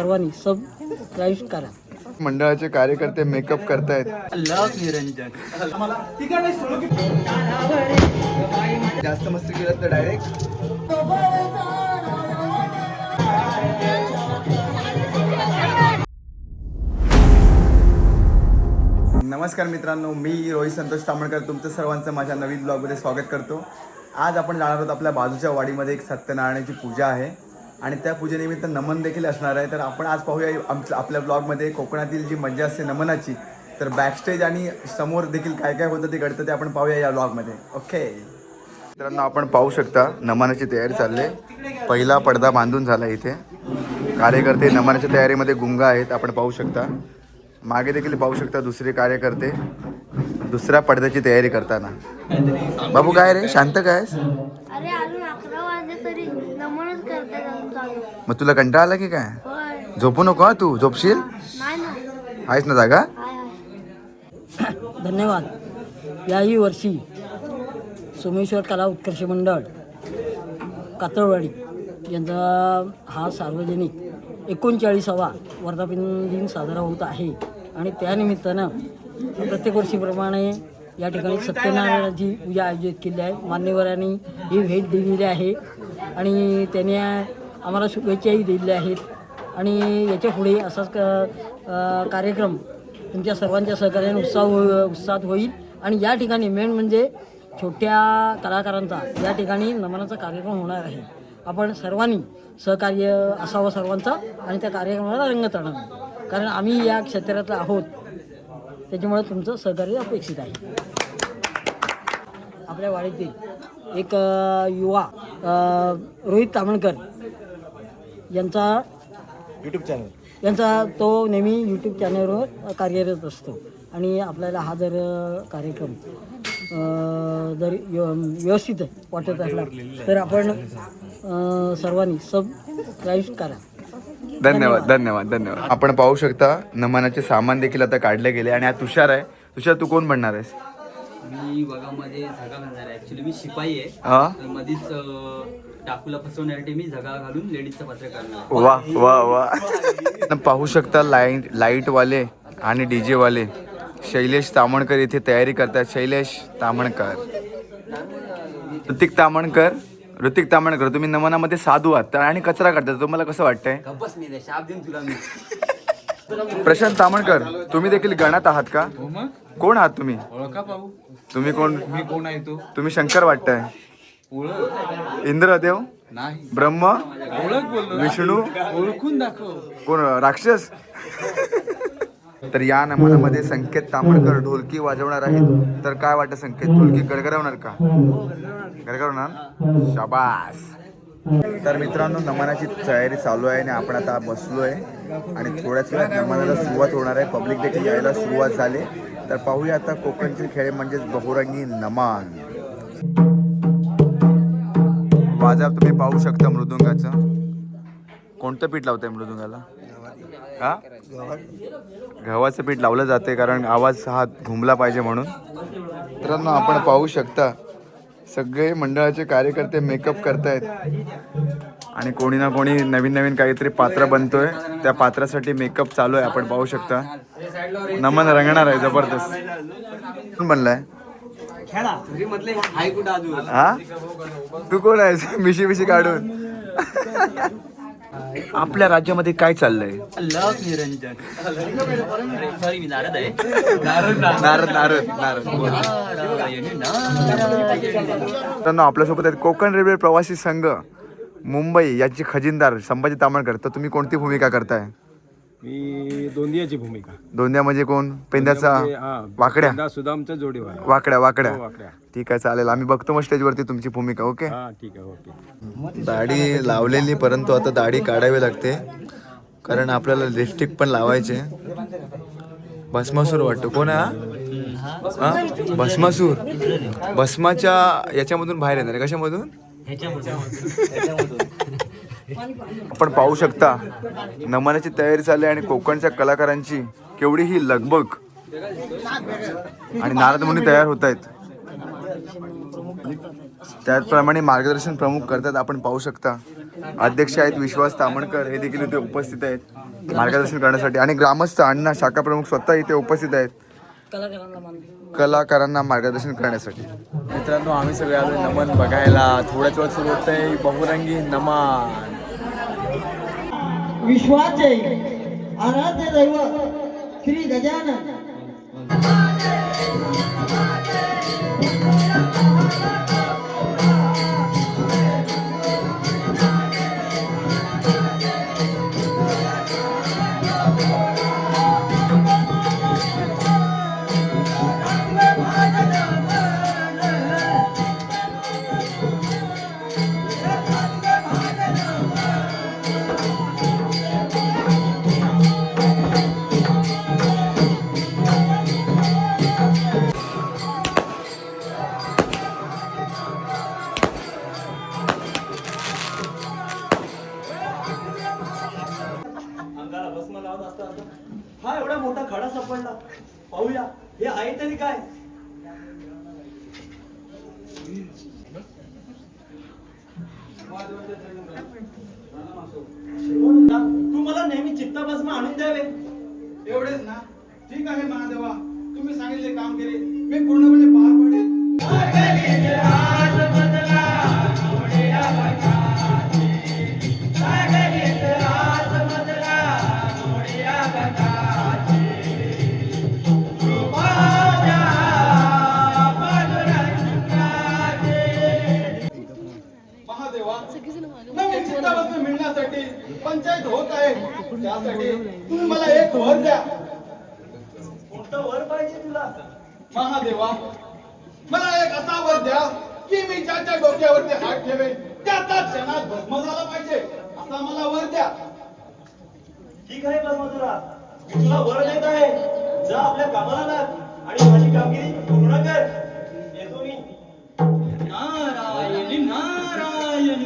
सर्वांनी सबस्क्राईब करा. मंडळाचे कार्यकर्ते मेकअप करतायत. जास्त मस्ती केलं तर डायरेक्ट नमस्कार मित्रांनो, मी रोहित संतोष तामणकर तुमचं सर्वांचं माझ्या नवीन ब्लॉगमध्ये स्वागत करतो. आज आपण जाणार आहोत आपल्या बाजूच्या वाडीमध्ये एक सत्यनारायणाची पूजा आहे आणि त्या पूजेनिमित्त नमन देखील असणार आहे. तर आपण आज पाहूया आपल्या ब्लॉगमध्ये कोकणातील जी मजा असते नमनाची, तर बॅकस्टेज आणि समोर देखील काय काय होतं ते घडतं ते आपण पाहूया या ब्लॉगमध्ये. ओके मित्रांनो, आपण पाहू शकता नमनाची तयारी चालली आहे. पहिला पडदा बांधून झाला इथे. कार्यकर्ते नमनाच्या तयारीमध्ये गुंग आहेत, आपण पाहू शकता. मागे देखील पाहू शकता दुसरे कार्यकर्ते दुसऱ्या पडद्याची तयारी करताना. बाबू काय रे, शांत काय? अरे अजून 11 वाजले तरी नमनच करते चालू. मग तुला कंटाळा आला की काय? होय. झोपू नको हा, तू झोपशील? नाही ना. आहेस ना जागा? हाय. धन्यवाद. याही वर्षी सोमेश्वर कला उत्कर्ष मंडळ कातळवाडी यांचा हा सार्वजनिक 39वा वर्धापन दिन साजरा होत आहे आणि त्यानिमित्तानं प्रत्येक वर्षीप्रमाणे या ठिकाणी सत्यनारायणाची पूजा आयोजित केली आहे. मान्यवरांनी ही भेट दिलेली आहे आणि त्यांनी आम्हाला शुभेच्छाही दिलेल्या आहेत आणि याच्या पुढे असाच कार्यक्रम तुमच्या सर्वांच्या सहकार्याने उत्साहात होईल. आणि या ठिकाणी मेन म्हणजे छोट्या कलाकारांचा या ठिकाणी नमनाचा कार्यक्रम होणार आहे. आपण सर्वांनी सहकार्य असावं सर्वांचा आणि त्या कार्यक्रमाला रंग चढावा, कारण आम्ही या क्षेत्रातला आहोत, त्याच्यामुळे तुमचं सहकार्य अपेक्षित आहे. आपल्या वाडीतील एक युवा रोहित तामणकर यांचा यूट्यूब चॅनल तो नेहमी यूट्यूब चॅनलवर कार्यरत असतो आणि आपल्याला हा जर कार्यक्रम जर व्यवस्थित वाटत असला तर आपण सर्वांनी सबस्क्राईब करा. धन्यवाद धन्यवाद धन्यवाद. आपण पाहू शकता नमनाचे सामान देखील आता काढले गेले आणि हा तुषार आहे. तुषार, तू कोण बनणार आहेस? मी बघामध्ये झगा घालणार आहे. ऍक्च्युली मी शिपाई आहे. हा, तर मधीच टाकूला फसवण्यासाठी मी झगा घालून लेडीजचं पात्र करणार. वा वा वा. पाहू शकता लाईट वाले आणि डीजे वाले शैलेश तामणकर इथे तयारी करतात. शैलेश तामणकर, ऋतिक तामणकर, तुम्ही नमनामध्ये साधू आहात आणि कचरा करतात. तुम्हाला कसं वाटतंय? गप्पच मी दे, शाप देईन तुला मी. प्रशांत तामणकर, तुम्ही देखील गणात आहात का? कोण आहात तुम्ही? तुम्ही कोण? मी कोण आहे तो? तुम्ही शंकर वाटताय. इंद्रदेव, नाही. ब्रह्म, ओळख बोललो. विष्णू, ओळखून दाखव. कोण? राक्षस. तर या नमनामध्ये संकेत तामणकर ढोलकी वाजवणार आहेत. तर काय वाटतं संकेत, ढोलकी गडगडवणार का? गडगडवणार. शाबास. तर मित्रांनो, नमनाची तयारी चालू आहे आणि आपण आता बसलोय आणि थोड्याच वेळात नमनाला सुरुवात होणार आहे. पब्लिक देखील यायला सुरुवात झाली. तर पाहूया आता कोकणचे खेळ म्हणजेच बहुरंगी नमन. वाजव तुम्ही पाहू शकता मृदुंगाचं. कोणतं पीठ लावतंय मृदुंगाला? हा, गव्हाचं पीठ लावलं जाते कारण आवाज हा घुमला पाहिजे म्हणून. मित्रांनो, आपण पाहू शकता सगळे मंडळाचे कार्यकर्ते मेकअप करतायत आणि कोणी ना कोणी नवीन नवीन काहीतरी पात्र बनतोय. त्या पात्रासाठी मेकअप चालू आहे, आपण पाहू शकता. नमन रंगणार आहे जबरदस्त. कोण बनलाय? हा, तू कोण आहेस मिशी काढून? आपल्या राज्यामध्ये काय चाललंय? निरंजन. सॉरी, मी नारद आहे. नारद. तर आपल्यासोबत आहेत कोकण रेल्वे प्रवासी संघ मुंबई याची खजिनदार संभाजी तामणकर. तर तुम्ही कोणती भूमिका करताय? मी दोंदियाची भूमिका. दोंद्या म्हणजे कोण? पेंद्याचा वाकड्या? सुदामचा जोडीवार. वाकड्या. ठीक आहे, चालेल. आम्ही बघतो मग स्टेजवरती तुमची भूमिका. ओके. ठीक आहे. ओके. दाढी लावलेली, परंतु आता दाढी काढावी लागते कारण आपल्याला लिपस्टिक पण लावायचे. भस्मासूर वाटतो. कोण आहे? भस्मासूर. भस्माच्या याच्यामधून बाहेर येणार आहे. कशामधून? आपण पाहू शकता नमनाची तयारी चालली आणि कोकणच्या कलाकारांची केवढी ही लगबग आणि नारद मुनी तयार होत आहेत. त्याचप्रमाणे मार्गदर्शन प्रमुख करतात. आपण पाहू शकता अध्यक्ष आहेत विश्वास तामणकर, हे देखील इथे उपस्थित आहेत मार्गदर्शन करण्यासाठी. आणि ग्रामस्थ अण्णा शाखा प्रमुख स्वतः इथे उपस्थित आहेत कलाकारांना मार्गदर्शन करण्यासाठी. मित्रांनो, आम्ही सगळे आलो नमन बघायला. थोड्याच वेळात सुरू होत आहे बहुरंगी नमन. विश्वाचे आराध्य दैवत श्री गजानन हा एवढा मोठा खडा सापडला. पाहूया हे आहे तरी काय. तू मला नेहमी चित्तभस्म आणून द्यावे. एवढेच ना? ठीक आहे महादेवा, तुम्ही सांगितले काम केले, मी पूर्णपणे पार पडेल. महादेवा, नवीन चित्ताभस्म मिळण्यासाठी पंचायत होत आहे. त्यासाठी तुम्ही मला एक वर द्या. कोणतं वर पाहिजे तुला? महादेवा, मला एक असा वर द्या की मी ज्याच्या डोक्यावरती हात ठेवेन त्याचा क्षणात भस्म झाला पाहिजे. असा मला वर द्या. ठीक आहे भस्मसुरा, मी तुला वर देत आहे. जा आपल्या कामाला लाग आणि माझी कामगिरी पूर्ण कर. येतो मी. नारायण नारायण.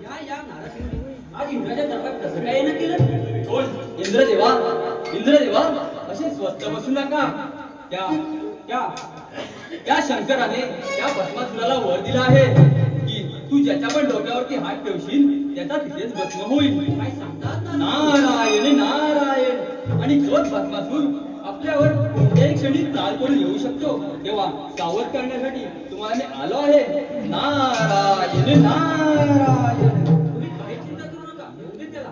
या नारायण, आज इंद्राच्या दरबारात कसं काय येणं केलं? कोण? इंद्रदेवा. इंद्रदेवा असे स्वस्त बसू नका. त्या शंकराने त्या भस्मासुराला वर दिला आहे की तू ज्याच्या पण डोक्यावरती हात ठेवशील त्याचा तिथेच भस्म होईल. काय सांगतात? नारायण नारायण. आणि तोच भस्मासूर आपल्यावर कोणत्याही क्षणी चाल करून येऊ शकतो. तेव्हा सावध करण्यासाठी तुम्हाला मी आलो आहे. नारायण नारायण. तुम्ही काही चिंता करू नका, येऊ दे त्याला.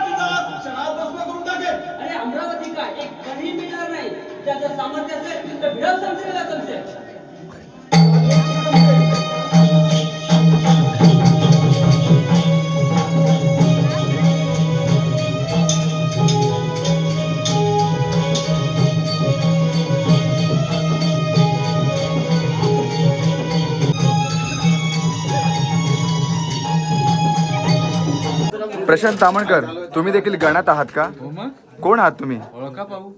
तुझा क्षणात भस्म करून टाकेल. अरे अमरावती का एक कधी मिळणार नाही. ज्याचं सामर्थ्य असेल तर भिडाव समजेल का समजेल. प्रशांत तामणकर, तुम्ही देखील गणात आहात का? कोण आहात तुम्ही? ओळखा पाहू.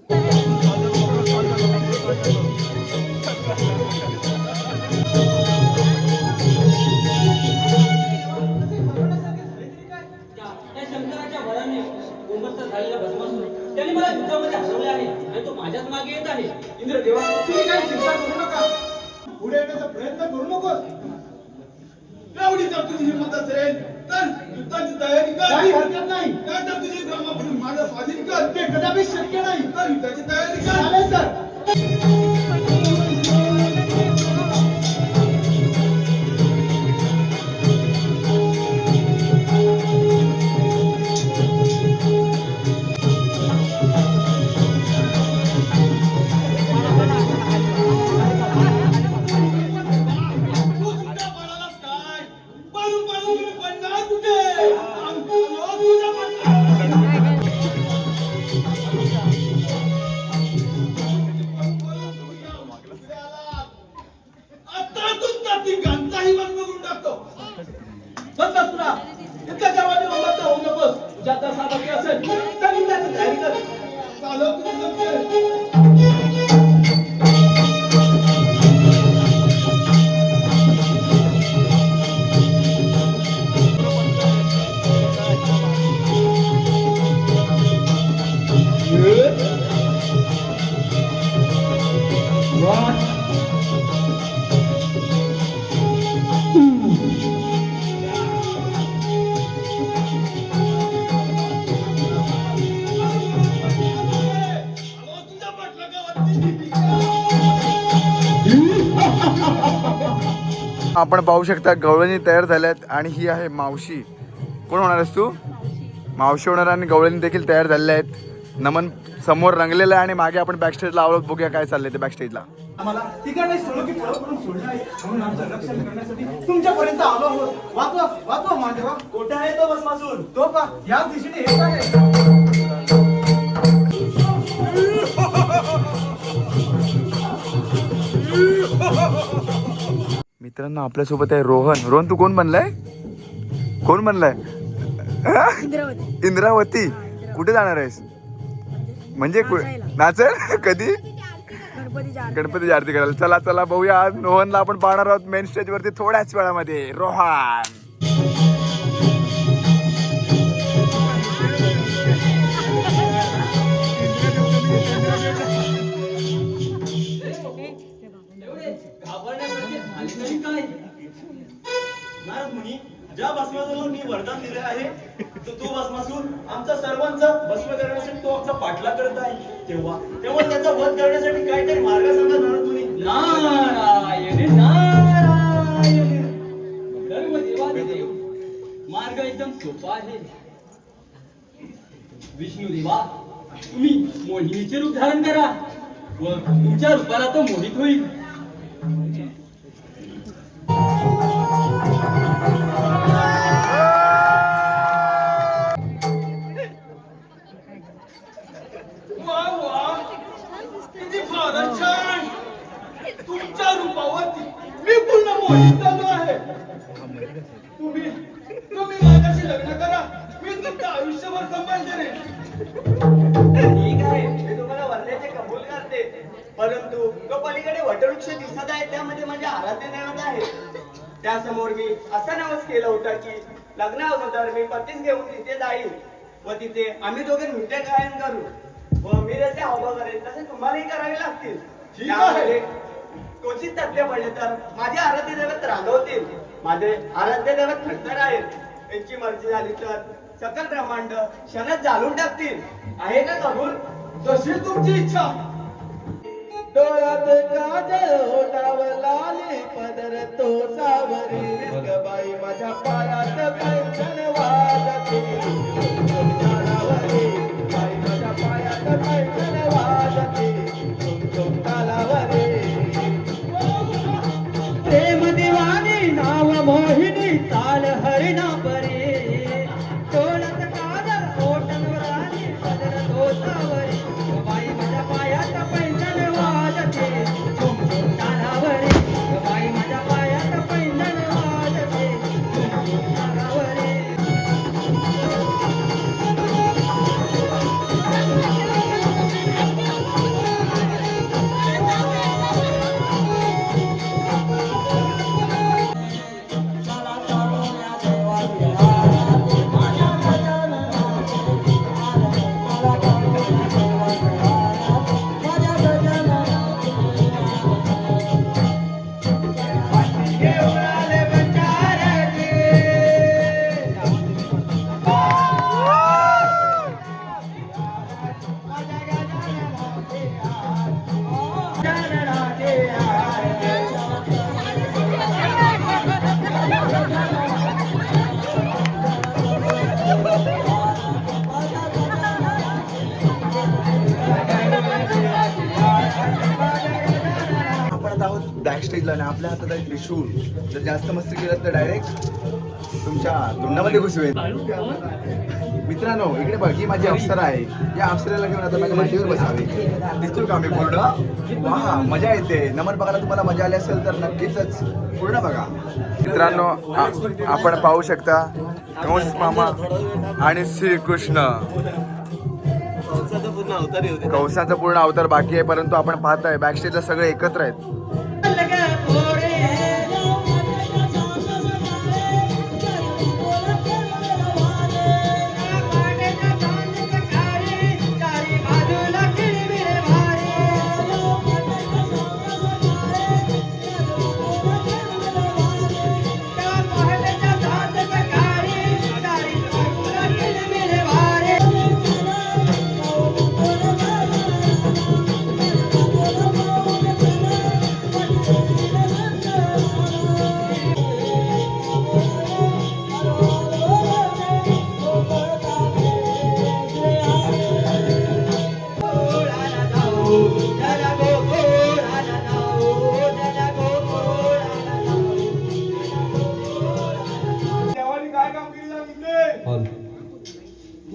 त्या शंकराच्या वराने उमस्त झालेला भस्मासूर त्याने मला युद्धामध्ये हरवले आहे आणि तो माझ्याच मागे येत आहे. इंद्रदेवा तुम्ही काही चिंता करू नका. पुढे येण्याचा प्रयत्न करू नकोस. एवढी जर तुझी हिंमत असेल तर युद्धाची तयारी कर. काही हरकत नाही. तर तुझी ब्रह्मापुरी माझा स्वाधीन कर. ते कदापि शक्य नाही. तर युद्धाची तयारी कर. चालेल तर. आपण पाहू शकता गवळणी तयार झाल्यात आणि ही आहे मावशी. कोण होणार आहेस तू? मावशी होणार आणि गवळणी देखील तयार झालेल्या आहेत. नमन समोर रंगलेलं आहे आणि मागे आपण बॅकस्टेजला आवडत बघूया काय चाललंय ते बॅकस्टेजला. आम्हाला तिकडे सोडलं की फळं करून सोडलं आहे म्हणून आमचं रक्षण करण्यासाठी तुमच्यापर्यंत आलो आहोत. वाचवा वाचवा मांडवा. कुठे आहे तो भस्मासूर? तो का याच दिशेने येत आहे. मित्रांनो आपल्यासोबत आहे रोहन. रोहन तू कोण बनलाय? कोण बनलाय? इंद्रावती. कुठे जाणार आहेस? म्हणजे नाचेल कधी? गणपतीची आरती करायला. चला चला बघूया. आज रोहनला आपण पाहणार आहोत मेन स्टेज वरती थोड्याच वेळामध्ये. रोहन घाबरण्यासारखे झाले तरी काय? नारद मुनी, ज्या भस्मासूरला मी वरदान दिले आहे तो भस्मासूर आमचा सर्वांचा भस्म करण्यासाठी तो आमचा पाठलाग करत आहे. तेव्हा त्याचा वध करण्यासाठी काहीतरी मार्ग सांगा नारद मुनी. नारायण नारायण. सर्व देवादिदेव, मार्ग एकदम सोपा आहे. विष्णू देवा, तुम्ही मोहिनीचे रूप धारण करा व तुमच्या रूपाला तो मोहित होईल. वा वा किती फारच छान. तुमच्या रूपावरती मी पूर्ण मोहित झालो आहे. तुम्ही माझ्याशी लग्न करा. मी तुमचं आयुष्यभर सांभाळते. ठीक आहे, मी तुम्हाला वरण्याचे कबूल करते. परंतु तो पलीकडे वटवृक्ष दिसत आहे त्यामध्ये माझे आराध्य दैवत आहे. त्यासमोर मी असा नवस केला होता की लग्न अगोदर मी पतीस घेऊन तिथे जाईल व तिथे आम्ही दोघे नृत्य गायन करू व मी जसे हावभाव करेन तसे तुम्हालाही करावे लागतील. ठीक आहे. त्यामध्ये क्वचित तथ्य पडले तर माझे आराध्य दैवत रागवतील. माझे आराध्य दैवत खंडर आहेत. त्यांची मर्जी झाली तर सकल ब्रह्मांड क्षणात जाळून टाकतील. आहे का कबूल? जशी तुमची इच्छा. डोळ्यात काजळ ओठावर लाली पदर तो सावरी गबाई माझ्या पायात पैठण वाजते. तालावरी बाई माझ्या पायात पैठण वाजते. तुम तालावरी प्रेम दिवानी नाव मोहिनी ताल हरिणा परी. डोळ्यात काजळ ओठावर लाली पदर तो सावरी गबाई माझ्या पायात पैठण वाजते. तुम तालावरी गबाई माझ्या पायात पैठण वाजते. तुम तालावरी आपण आता आहोत बॅक स्टेजला आणि आपल्या हातात आहे त्रिशूळ. जर जास्त मस्ती केलं तर डायरेक्ट तुमच्या तोंडामध्ये घुसवेल. मित्रांनो इकडे बघ, ही माझी अप्सरा आहे. या अप्सरेला घेऊन आता माझ्या मांडीवर बसावे. दिसतो का मी पूर्ण? वा मजा येते. नमन बघायला तुम्हाला मजा आली असेल तर नक्कीच पूर्ण बघा. मित्रांनो आपण पाहू शकता कंस मामा आणि श्रीकृष्ण. कंसाचा पूर्ण अवतार बाकी आहे परंतु आपण पाहताय बॅक स्टेजला सगळे एकत्र आहेत.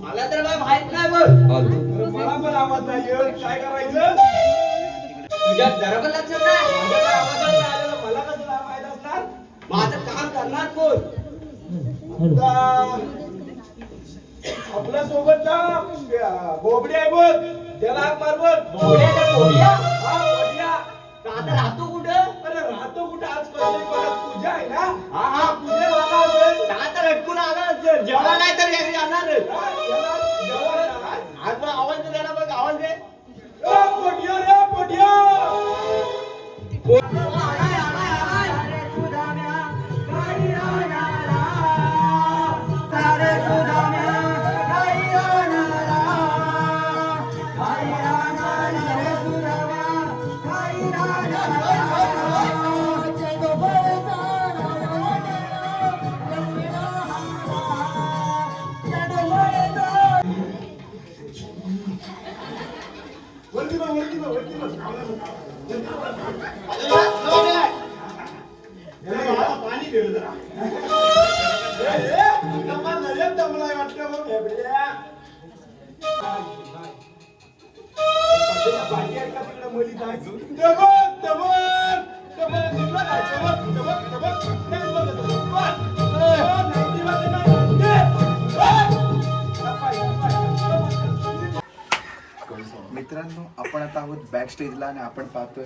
मला तर काय माहित नाही बघ. मला पण आवाज नाही येत. काय करायचं? तुझ्या जरा पण लक्षात नाही. माझ्या काय आवाजात नाही आलेलं, मला कसं काय माहित असणार? माझं काम करणार कोण? आता आपल्या सोबतचा बोबडी आहे बघ, त्याला हाक मार बघ. बोड्याच्या बोड्या? हा, बोबड्या. तर आता राहतो कुठं? अरे राहतो कुठे आजपर्यंत कोणात पूजा आहे ना? हा हा पूजा राहता असेल. का तर अटकून आला असेल. जेवला नाही तर घरी जाणार. हा, याला जेवायला जाणार. आज मग आवाज दे जरा बघ, आवाज दे. ए, पोट्या रे, पोट्या. वरती बघ, वरती बघ, वरती बघ. याला बाळा पाणी दे रे जरा. नका नजर दमलाय वाटतं बघ, हेबड्या. पाठी आहे का तिकडं मली जाय? दबक, दबक, दबक, दिसला काय? दबक, दबक, दबक. नाही बघत, दबक. नाही, ती बाजू नाही. दे. मित्रांनो, आपण आता आहोत बॅक स्टेजला आणि आपण पाहतोय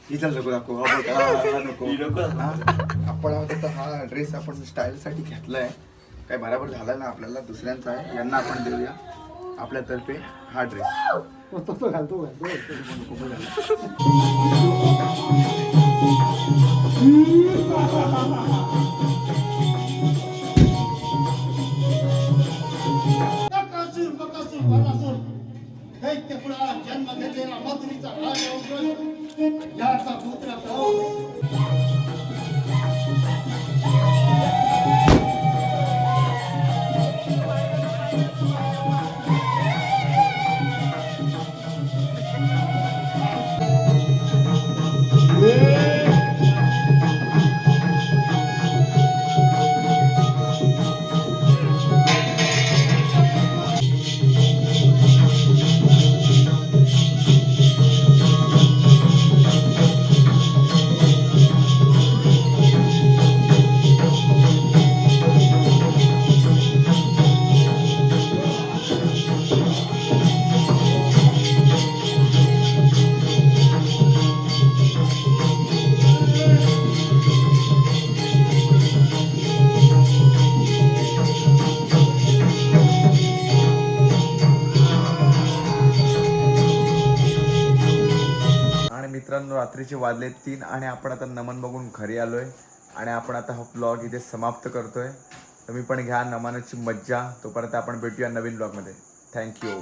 ही चल नको दाखव, हा बघ, हा नको. हा, आपण आहोत आता, हा ड्रेस आपण स्टाईलसाठी घेतलाय, काय बराबर झाला ना आपल्याला, दुसऱ्यांचा आहे, यांना आपण देऊया आपल्यातर्फे हा ड्रेस. घालतो नकासूर, बकासूर, बाणासूर. दैत्यकुळाला जन्म घेतलेला मथुरीचा राज याचा पुत्र तो. मित्रांनो, रात्रीचे वाजले 3 आणि आपण आता नमन बघून घरी आलोय आणि आपण आता हा ब्लॉग इथे समाप्त करतोय. तुम्ही पण घ्या नमनाची मज्जा. तोपर्यंत आपण भेटूया नवीन ब्लॉगमध्ये. थँक्यू.